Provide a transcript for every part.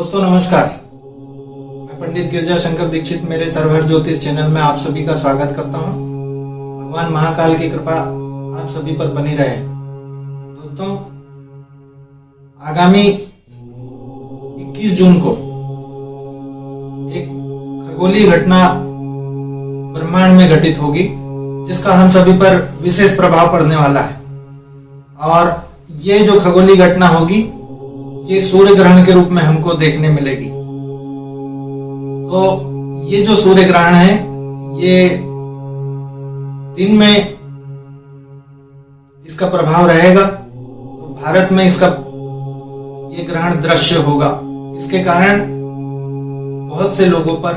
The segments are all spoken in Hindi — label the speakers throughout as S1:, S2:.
S1: दोस्तों नमस्कार, मैं पंडित गिरजा शंकर दीक्षित मेरे सर्वहर ज्योतिष चैनल में आप सभी का स्वागत करता हूं। भगवान महाकाल की कृपा आप सभी पर बनी रहे। दोस्तों, आगामी 21 जून को एक खगोलीय घटना ब्रह्मांड में घटित होगी, जिसका हम सभी पर विशेष प्रभाव पड़ने वाला है। और ये जो खगोलीय घटना होगी, ये सूर्य ग्रहण के रूप में हमको देखने मिलेगी। तो ये जो सूर्य ग्रहण है, ये दिन में इसका प्रभाव रहेगा। तो भारत में इसका ये ग्रहण दृश्य होगा। इसके कारण बहुत से लोगों पर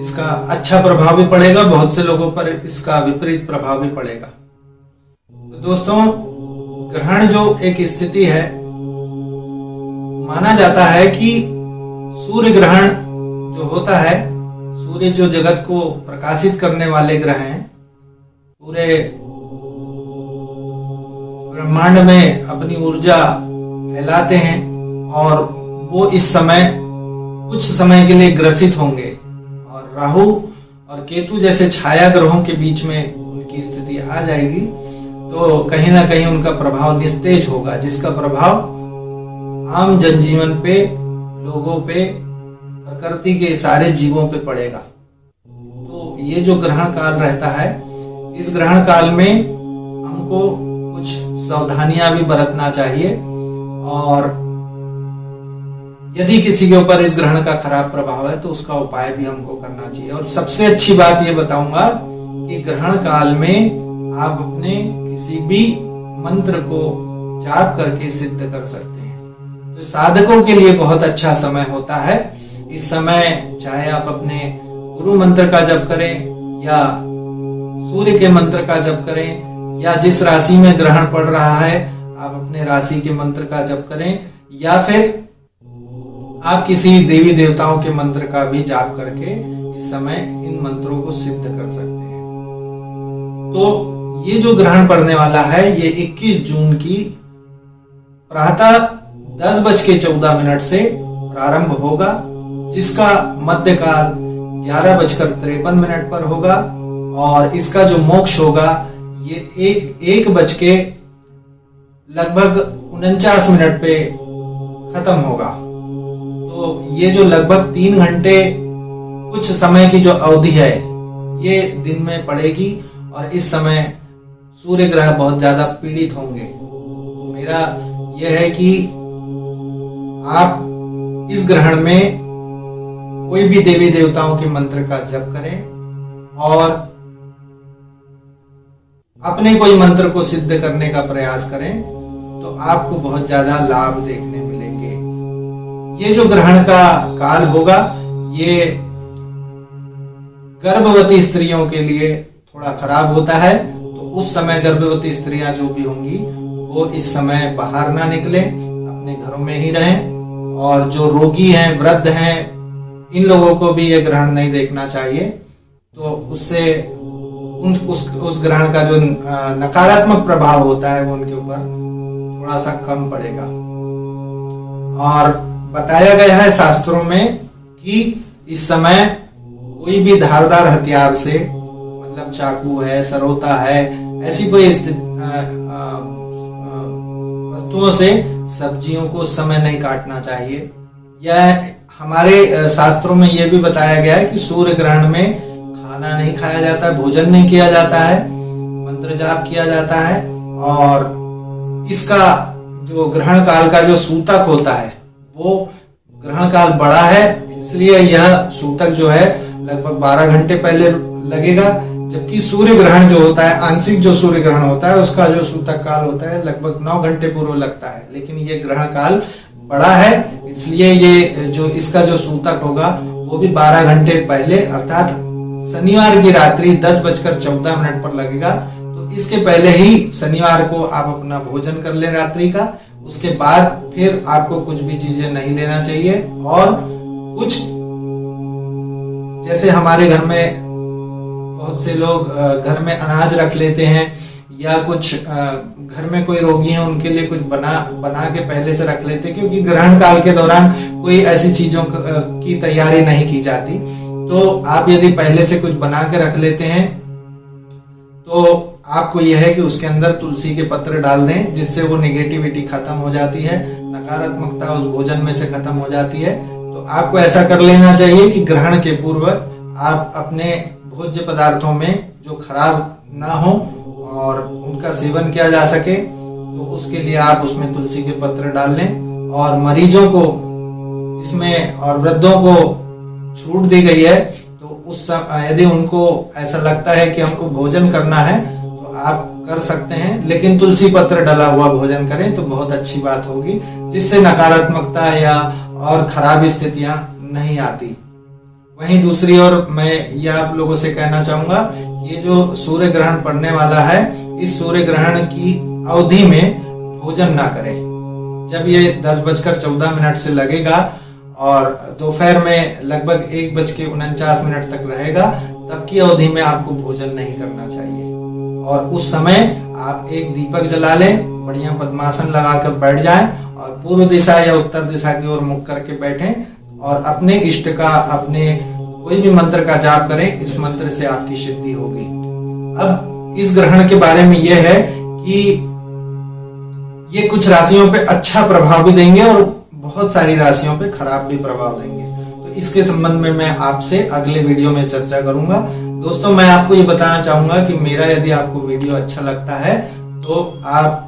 S1: इसका अच्छा प्रभाव भी पड़ेगा, बहुत से लोगों पर इसका विपरीत प्रभाव भी पड़ेगा। तो दोस्तों, ग्रहण जो एक स्थिति है, माना जाता है कि सूर्य ग्रहण जो होता है, सूर्य जो जगत को प्रकाशित करने वाले ग्रह हैं, पूरे ब्रह्मांड में अपनी ऊर्जा फैलाते हैं और वो इस समय कुछ समय के लिए ग्रसित होंगे। और राहु और केतु जैसे छाया ग्रहों के बीच में उनकी स्थिति आ जाएगी, तो कहीं ना कहीं उनका प्रभाव निस्तेज होगा, जिसका प्रभाव आम जनजीवन पे, लोगों पे, प्रकृति के सारे जीवों पे पड़ेगा। तो ये जो ग्रहण काल रहता है, इस ग्रहण काल में हमको कुछ सावधानियां भी बरतना चाहिए। और यदि किसी के ऊपर इस ग्रहण का खराब प्रभाव है तो उसका उपाय भी हमको करना चाहिए। और सबसे अच्छी बात ये बताऊंगा कि ग्रहण काल में आप अपने किसी भी मंत्र को जाप करके सिद्ध कर सकते हैं। तो साधकों के लिए बहुत अच्छा समय होता है। इस समय चाहे आप अपने गुरु मंत्र का जप करें या सूर्य के मंत्र का जप करें, या जिस राशि में ग्रहण पड़ रहा है आप अपने राशि के मंत्र का जप करें, या फिर आप किसी देवी देवताओं के मंत्र का भी जाप करके इस समय इन मंत्रों को सिद्ध कर सकते हैं। तो ये जो ग्रहण पड़ने वाला है, ये 21 जून की प्रातः 10:14 से प्रारंभ होगा, जिसका मध्यकाल 11:53 पर होगा। और इसका जो मोक्ष होगा, ये 1 लगभग 49 पे खत्म होगा। तो ये जो लगभग 3 घंटे कुछ समय की जो अवधि है, ये दिन में पड़ेगी और इस समय सूर्य ग्रह बहुत ज्यादा पीड़ित होंगे। तो मेरा यह है कि आप इस ग्रहण में कोई भी देवी देवताओं के मंत्र का जप करें और अपने कोई मंत्र को सिद्ध करने का प्रयास करें, तो आपको बहुत ज्यादा लाभ देखने मिलेंगे। ये जो ग्रहण का काल होगा, ये गर्भवती स्त्रियों के लिए थोड़ा खराब होता है। तो उस समय गर्भवती स्त्रियां जो भी होंगी, वो इस समय बाहर ना निकले, अपने घरों में ही रहें। और जो रोगी हैं, वृद्ध हैं, इन लोगों को भी ये ग्रहण नहीं देखना चाहिए। तो उससे उस ग्रहण का जो नकारात्मक प्रभाव होता है, वो उनके ऊपर थोड़ा सा कम पड़ेगा। और बताया गया है शास्त्रों में कि इस समय कोई भी धारदार हथियार से, मतलब चाकू है, सरोता है, ऐसी कोई वस्तुओं से सब्जियों को उस समय नहीं काटना चाहिए। यह हमारे शास्त्रों में यह भी बताया गया है कि सूर्य ग्रहण में खाना नहीं खाया जाता, भोजन नहीं किया जाता है, मंत्र जाप किया जाता है। और इसका जो ग्रहण काल का जो सूतक होता है, वो ग्रहण काल बड़ा है, इसलिए यह सूतक जो है लगभग 12 घंटे पहले लगेगा। जबकि सूर्य ग्रहण जो होता है, आंशिक जो सूर्य ग्रहण होता है, उसका जो सूतक काल होता है लगभग 9 घंटे पूर्व लगता है। लेकिन ये ग्रहण काल बड़ा है, इसलिए ये जो इसका जो सूतक होगा, वो भी 12 घंटे पहले, अर्थात शनिवार की रात्रि 10:14 पर लगेगा। तो इसके पहले ही शनिवार को आप अपना भोजन कर ले रात्रि का। उसके बाद फिर आपको कुछ भी चीजें नहीं लेना चाहिए। और कुछ जैसे हमारे घर में बहुत से लोग घर में अनाज रख लेते हैं, या कुछ घर में कोई रोगी है उनके लिए कुछ बना के पहले से रख लेते, क्योंकि ग्रहण काल के दौरान कोई ऐसी चीजों की तैयारी नहीं की जाती। तो आप यदि पहले से कुछ बना के रख लेते हैं तो आपको यह है कि उसके अंदर तुलसी के पत्र डाल दें, जिससे वो नेगेटिविटी खत्म हो जाती है, नकारात्मकता उस भोजन में से खत्म हो जाती है। तो आपको ऐसा कर लेना चाहिए कि ग्रहण के पूर्व आप अपने भोज्य पदार्थों में जो खराब ना हो और उनका सेवन किया जा सके, तो उसके लिए आप उसमें तुलसी के पत्र डाल लें। और मरीजों को इसमें और वृद्धों को छूट दी गई है, तो उस यदि उनको ऐसा लगता है कि हमको भोजन करना है तो आप कर सकते हैं, लेकिन तुलसी पत्र डला हुआ भोजन करें तो बहुत अच्छी बात होगी, जिससे नकारात्मकता या और खराब स्थितियां नहीं आती। वहीं दूसरी ओर मैं ये आप लोगों से कहना चाहूंगा कि ये जो सूर्य ग्रहण पड़ने वाला है, इस सूर्य ग्रहण की अवधि में भोजन ना करें। जब ये 10:14 से लगेगा और दोपहर में लगभग 1:49 तक रहेगा, तब की अवधि में आपको भोजन नहीं करना चाहिए। और उस समय आप एक दीपक जला लें, बढ़िया पद्मासन लगाकर बैठ जाएं और पूर्व दिशा या उत्तर दिशा की ओर मुख करके बैठें और अपने इष्ट का, अपने कोई भी मंत्र का जाप करें। इस मंत्र से आपकी सिद्धि होगी। अब इस ग्रहण के बारे में यह है कि ये कुछ राशियों पे अच्छा प्रभाव भी देंगे और बहुत सारी राशियों पे खराब भी प्रभाव देंगे। तो इसके संबंध में मैं आपसे अगले वीडियो में चर्चा करूंगा। दोस्तों, मैं आपको ये बताना चाहूंगा कि मेरा यदि आपको वीडियो अच्छा लगता है तो आप